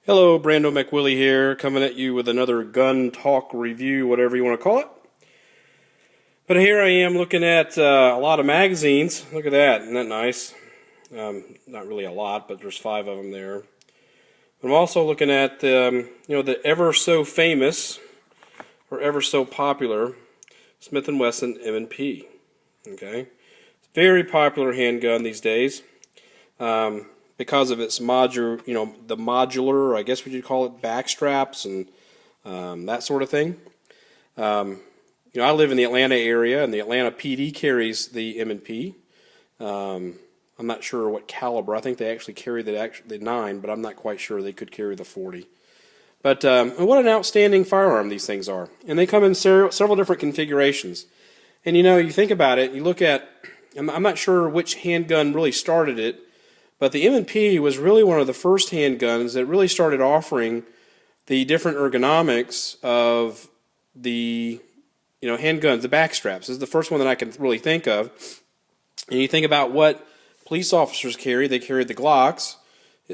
Hello, BrandoMcWilli here, coming at you with another gun talk review, whatever you want to call it. But here I am looking at a lot of magazines. Look at that, isn't that nice? Not really a lot, but there's 5 of them there. I'm also looking at the ever so famous or ever so popular Smith & Wesson M&P. Okay, very popular handgun these days. Because of its modular, I guess what you'd call it, back straps and that sort of thing. I live in the Atlanta area, and the Atlanta PD carries the M&P. I'm not sure what caliber. I think they actually carry the 9, but I'm not quite sure they could carry the 40. But what an outstanding firearm these things are. And they come in several different configurations. And you think about it, you look at, I'm not sure which handgun really started it, but the M&P was really one of the first handguns that really started offering the different ergonomics of the handguns, the back straps. This is the first one that I can really think of. And you think about what police officers carry. They carried the Glocks,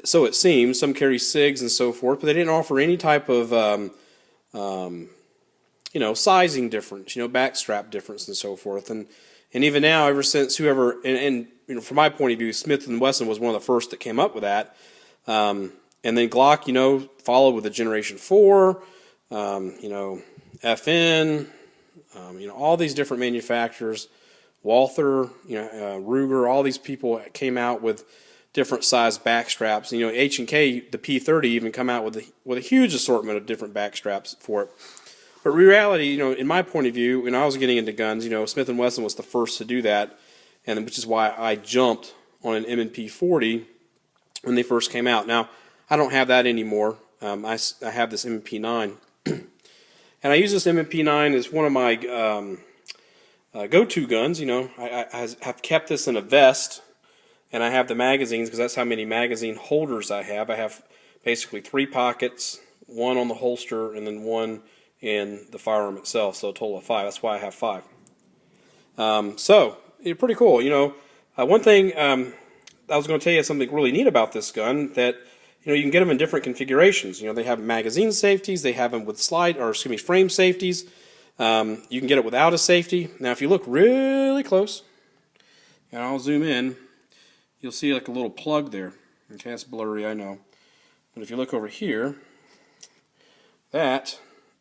so it seems. Some carry SIGs and so forth, but they didn't offer any type of sizing difference, back strap difference and so forth. And even now, ever since whoever from my point of view, Smith & Wesson was one of the first that came up with that. And then Glock, followed with the Generation 4, FN, all these different manufacturers, Walther, Ruger, all these people came out with different size back straps. H&K, the P30, even come out with a huge assortment of different back straps for it. But reality, in my point of view, when I was getting into guns, Smith & Wesson was the first to do that, and which is why I jumped on an M&P 40 when they first came out. Now, I don't have that anymore. I have this M&P 9. And I use this M&P 9 as one of my go-to guns. I have kept this in a vest, and I have the magazines because that's how many magazine holders I have. I have basically 3 pockets, 1 on the holster, and then 1 in the firearm itself, so a total of 5. That's why I have 5. So, pretty cool. One thing I was going to tell you something really neat about this gun, that you can get them in different configurations. They have magazine safeties, they have them with frame safeties. You can get it without a safety. Now, if you look really close, and I'll zoom in, you'll see like a little plug there. Okay, that's blurry, I know. But if you look over here, that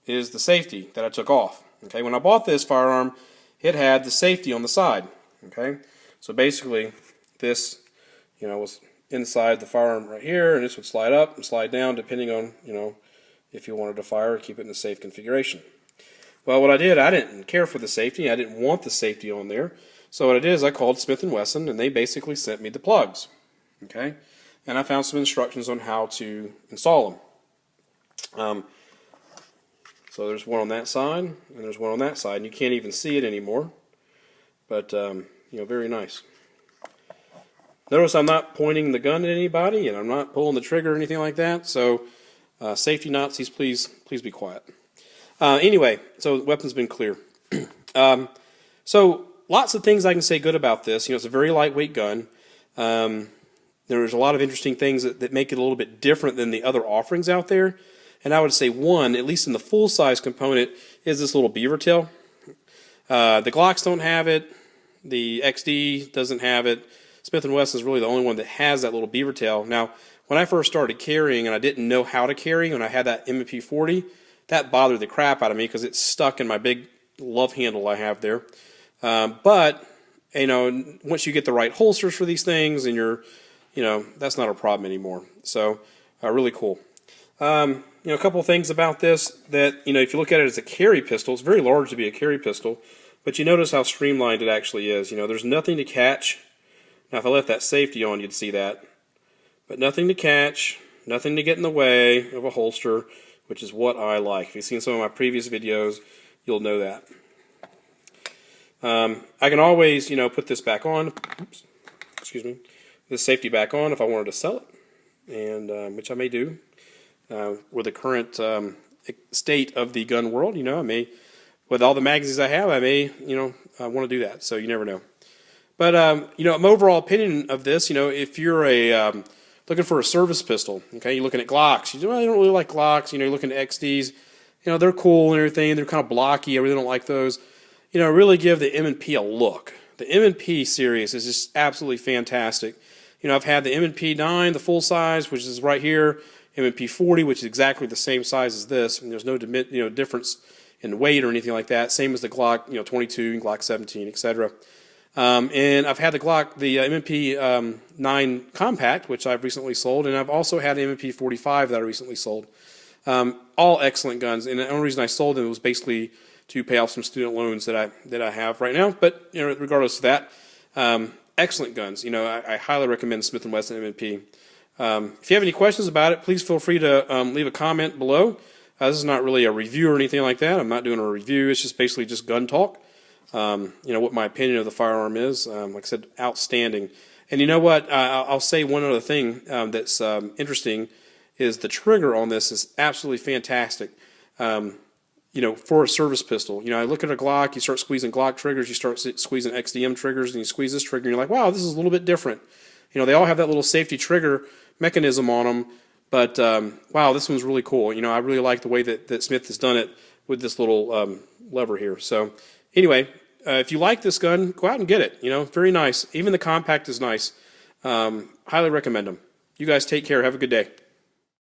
is the safety that I took off. Okay, when I bought this firearm, it had the safety on the side. Okay, so basically this, was inside the firearm right here, and this would slide up and slide down depending on, if you wanted to fire or keep it in a safe configuration. Well, what I did, I didn't care for the safety. I didn't want the safety on there. So what I did is I called Smith & Wesson, and they basically sent me the plugs. Okay, and I found some instructions on how to install them. So there's one on that side, and there's one on that side, and you can't even see it anymore. But, very nice. Notice I'm not pointing the gun at anybody, and I'm not pulling the trigger or anything like that. So, safety Nazis, please be quiet. Anyway, so the weapon's been clear. So, lots of things I can say good about this. It's a very lightweight gun. There's a lot of interesting things that make it a little bit different than the other offerings out there. And I would say one, at least in the full-size component, is this little beaver tail. The Glocks don't have it. The XD doesn't have it. Smith & Wesson is really the only one that has that little beaver tail. Now, when I first started carrying and I didn't know how to carry, when I had that M&P 40, that bothered the crap out of me because it's stuck in my big love handle I have there. But, once you get the right holsters for these things, and that's not a problem anymore. So, really cool. A couple of things about this that, if you look at it as a carry pistol, it's very large to be a carry pistol, but you notice how streamlined it actually is. There's nothing to catch. Now, if I left that safety on, you'd see that. But nothing to catch, nothing to get in the way of a holster, which is what I like. If you've seen some of my previous videos, you'll know that. I can always, put this back on. Oops, excuse me. This safety back on if I wanted to sell it, and which I may do. With the current state of the gun world, I may, with all the magazines I have, I may, want to do that. So you never know. But my overall opinion of this, if you're a looking for a service pistol. Okay, you're looking at Glocks. You don't really like Glocks. You're looking at XDs. They're cool and everything. They're kind of blocky. I really don't like those. Really give the M&P a look. The M&P series is just absolutely fantastic. I've had the M&P 9, the full size, which is right here, M&P 40, which is exactly the same size as this, and there's no difference in weight or anything like that. Same as the Glock 22, Glock 17, etc. And I've had the M&P 9 Compact, which I've recently sold, and I've also had the M&P 45 that I recently sold. All excellent guns, and the only reason I sold them was basically to pay off some student loans that I have right now. But regardless of that, excellent guns. I highly recommend Smith & Wesson M&P. If you have any questions about it, please feel free to leave a comment below. This is not really a review or anything like that. I'm not doing a review. It's just basically just gun talk. What my opinion of the firearm is. Like I said, outstanding. And you know what? I'll say one other thing that's interesting is the trigger on this is absolutely fantastic. For a service pistol. I look at a Glock, you start squeezing Glock triggers, you start squeezing XDM triggers, and you squeeze this trigger, and you're like, wow, this is a little bit different. They all have that little safety trigger mechanism on them, but wow, this one's really cool. I really like the way that Smith has done it with this little lever here. So anyway, if you like this gun, go out and get it. Very nice. Even the compact is nice. Highly recommend them. You guys take care. Have a good day.